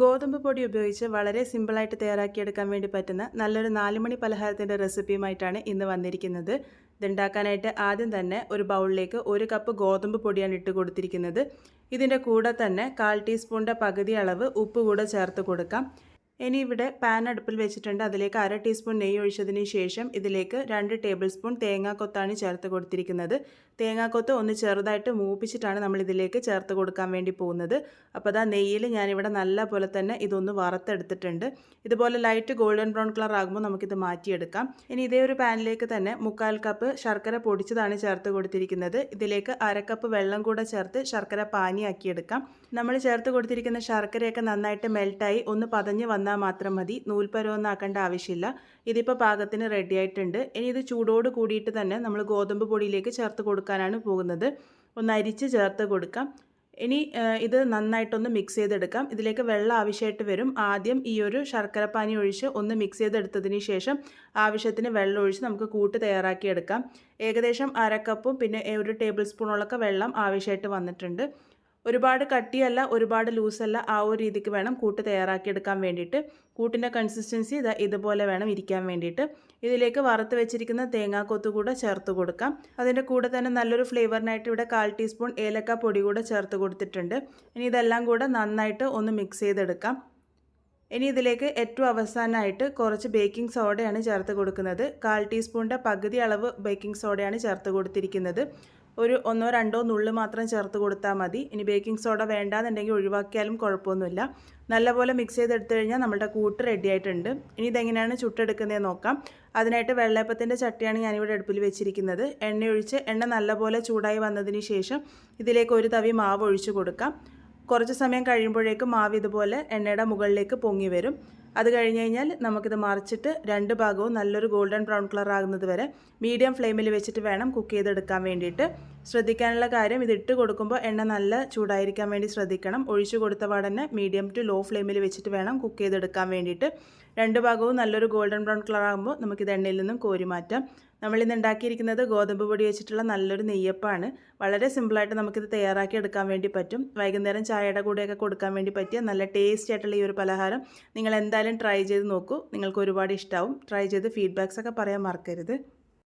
ഗോതമ്പ് പൊടി ഉപയോഗിച്ച് വളരെ സിമ്പിളായിട്ട് തയ്യാറാക്കിയെടുക്കാൻ വേണ്ടി പറ്റുന്ന നല്ലൊരു 4 മണി പലഹാരത്തിൻ്റെ റെസിപ്പിയുമായിട്ടാണ് ഇന്ന് വന്നിരിക്കുന്നത്. ഇതുണ്ടാക്കാനായിട്ട് ആദ്യം തന്നെ ഒരു ബൗളിലേക്ക് 1 കപ്പ് ഗോതമ്പ് പൊടിയാണ് ഇട്ട് കൊടുത്തിരിക്കുന്നത്. ഇതിൻ്റെ കൂടെ തന്നെ 1/4 ടീസ്പൂണിൻ്റെ പകുതി അളവ് ഉപ്പ് കൂടെ ചേർത്ത് കൊടുക്കാം. ഇനി ഇവിടെ പാൻ അടുപ്പിൽ വെച്ചിട്ടുണ്ട്. അതിലേക്ക് 1/2 ടീസ്പൂൺ നെയ്യ് ഒഴിച്ചതിന് ശേഷം ഇതിലേക്ക് 2 ടേബിൾ സ്പൂൺ തേങ്ങാക്കൊത്താണ് ചേർത്ത് കൊടുത്തിരിക്കുന്നത്. തേങ്ങാക്കൊത്ത് ഒന്ന് ചെറുതായിട്ട് മൂപ്പിച്ചിട്ടാണ് നമ്മൾ ഇതിലേക്ക് ചേർത്ത് കൊടുക്കാൻ വേണ്ടി പോകുന്നത്. അപ്പോൾ അതാ നെയ്യിൽ ഞാനിവിടെ നല്ല പോലെ തന്നെ ഇതൊന്ന് വറുത്തെടുത്തിട്ടുണ്ട്. ഇതുപോലെ ലൈറ്റ് ഗോൾഡൻ ബ്രൗൺ കളർ ആകുമ്പോൾ നമുക്കിത് മാറ്റിയെടുക്കാം. ഇനി ഇതേ ഒരു പാനിലേക്ക് തന്നെ 1/4 കപ്പ് ശർക്കര പൊടിച്ചതാണ് ചേർത്ത് കൊടുത്തിരിക്കുന്നത്. ഇതിലേക്ക് 1/2 കപ്പ് വെള്ളം കൂടെ ചേർത്ത് ശർക്കര പാനിയാക്കിയെടുക്കാം. നമ്മൾ ചേർത്ത് കൊടുത്തിരിക്കുന്ന ശർക്കരയൊക്കെ നന്നായിട്ട് മെൽട്ടായി ഒന്ന് പതഞ്ഞ് വന്നാൽ മാത്രം മതി. നൂൽപ്പരുവൊന്നും ആക്കേണ്ട ആവശ്യമില്ല. ഇതിപ്പോൾ പാകത്തിന് റെഡി ആയിട്ടുണ്ട്. ഇനി ഇത് ചൂടോട് കൂടിയിട്ട് തന്നെ നമ്മൾ ഗോതമ്പ് പൊടിയിലേക്ക് ചേർത്ത് കൊടുക്കാനാണ് പോകുന്നത്. ഒന്ന് അരിച്ച് ചേർത്ത് കൊടുക്കാം. ഇനി ഇത് നന്നായിട്ടൊന്ന് മിക്സ് ചെയ്തെടുക്കാം. ഇതിലേക്ക് വെള്ളം ആവശ്യമായിട്ട് വരും. ആദ്യം ഈ ഒരു ശർക്കരപ്പാനി ഒഴിച്ച് ഒന്ന് മിക്സ് ചെയ്തെടുത്തതിന് ശേഷം ആവശ്യത്തിന് വെള്ളം ഒഴിച്ച് നമുക്ക് കൂട്ട് തയ്യാറാക്കിയെടുക്കാം. ഏകദേശം 1/2 കപ്പും പിന്നെ 1 ടേബിൾ സ്പൂണോളൊക്കെ വെള്ളം ആവശ്യമായിട്ട് വന്നിട്ടുണ്ട്. ഒരുപാട് കട്ടിയല്ല, ഒരുപാട് ലൂസല്ല, ആ ഒരു രീതിക്ക് വേണം കൂട്ട് തയ്യാറാക്കിയെടുക്കാൻ വേണ്ടിയിട്ട്. കൂട്ടിൻ്റെ കൺസിസ്റ്റൻസി ഇതുപോലെ വേണം ഇരിക്കാൻ വേണ്ടിയിട്ട്. ഇതിലേക്ക് വറുത്ത് വെച്ചിരിക്കുന്ന തേങ്ങാക്കൊത്ത് കൂടെ ചേർത്ത് കൊടുക്കാം. അതിൻ്റെ കൂടെ തന്നെ നല്ലൊരു ഫ്ലേവറിനായിട്ട് ഇവിടെ 1/4 ടീസ്പൂൺ ഏലക്ക പൊടി കൂടെ ചേർത്ത് കൊടുത്തിട്ടുണ്ട്. ഇനി ഇതെല്ലാം കൂടെ നന്നായിട്ട് ഒന്ന് മിക്സ് ചെയ്തെടുക്കാം. ഇനി ഇതിലേക്ക് ഏറ്റവും അവസാനമായിട്ട് കുറച്ച് ബേക്കിംഗ് സോഡയാണ് ചേർത്ത് കൊടുക്കുന്നത്. 1/4 ടീസ്പൂണിൻ്റെ പകുതി അളവ് ബേക്കിംഗ് സോഡയാണ് ചേർത്ത് കൊടുത്തിരിക്കുന്നത്. ഒരു 1-2 നുള്ള് മാത്രം ചേർത്ത് കൊടുത്താൽ മതി. ഇനി ബേക്കിംഗ് സോഡ വേണ്ടാന്നുണ്ടെങ്കിൽ ഒഴിവാക്കിയാലും കുഴപ്പമൊന്നുമില്ല. നല്ലപോലെ മിക്സ് ചെയ്തെടുത്തു കഴിഞ്ഞാൽ നമ്മുടെ കൂട്ട് റെഡി ആയിട്ടുണ്ട്. ഇനി ഇതെങ്ങനെയാണ് ചുട്ടെടുക്കുന്നതെന്ന് നോക്കാം. അതിനായിട്ട് വെള്ളയപ്പത്തിൻ്റെ ചട്ടിയാണ് ഞാനിവിടെ അടുപ്പിൽ വെച്ചിരിക്കുന്നത്. എണ്ണ ഒഴിച്ച് എണ്ണ നല്ലപോലെ ചൂടായി വന്നതിന് ശേഷം ഇതിലേക്ക് ഒരു തവി മാവ് ഒഴിച്ച് കൊടുക്കാം. കുറച്ച് സമയം കഴിയുമ്പോഴേക്കും മാവ് ഇതുപോലെ എണ്ണയുടെ മുകളിലേക്ക് പൊങ്ങി വരും. അത് കഴിഞ്ഞ് കഴിഞ്ഞാൽ നമുക്കിത് മറിച്ചിട്ട് 2 ഭാഗവും നല്ലൊരു ഗോൾഡൻ ബ്രൗൺ കളർ ആകുന്നത് വരെ മീഡിയം ഫ്ലെയിമിൽ വെച്ചിട്ട് വേണം കുക്ക് ചെയ്തെടുക്കാൻ വേണ്ടിയിട്ട്. ശ്രദ്ധിക്കാനുള്ള കാര്യം, ഇത് ഇട്ട് കൊടുക്കുമ്പോൾ എണ്ണ നല്ല ചൂടായിരിക്കാൻ വേണ്ടി ശ്രദ്ധിക്കണം. ഒഴിച്ചു കൊടുത്ത പാടന്നെ മീഡിയം ടു ലോ ഫ്ലെയിമിൽ വെച്ചിട്ട് വേണം കുക്ക് ചെയ്തെടുക്കാൻ വേണ്ടിയിട്ട്. 2 ഭാഗവും നല്ലൊരു ഗോൾഡൻ ബ്രൗൺ കളർ ആകുമ്പോൾ നമുക്കിത് എണ്ണയിൽ നിന്നും കോരി മാറ്റാം. നമ്മളിന്ന് ഉണ്ടാക്കിയിരിക്കുന്നത് ഗോതമ്പ് പൊടി വെച്ചിട്ടുള്ള നല്ലൊരു നെയ്യപ്പമാണ്. വളരെ സിമ്പിളായിട്ട് നമുക്കിത് തയ്യാറാക്കി എടുക്കാൻ വേണ്ടി പറ്റും. വൈകുന്നേരം ചായയുടെ കൂടെയൊക്കെ കൊടുക്കാൻ വേണ്ടി പറ്റിയ നല്ല ടേസ്റ്റി ആയിട്ടുള്ള ഈ ഒരു പലഹാരം നിങ്ങൾ എന്തായാലും ട്രൈ ചെയ്ത് നോക്കൂ. നിങ്ങൾക്ക് ഒരുപാട് ഇഷ്ടമാവും. ട്രൈ ചെയ്ത് ഫീഡ്ബാക്സ് ഒക്കെ പറയാൻ മറക്കരുത്.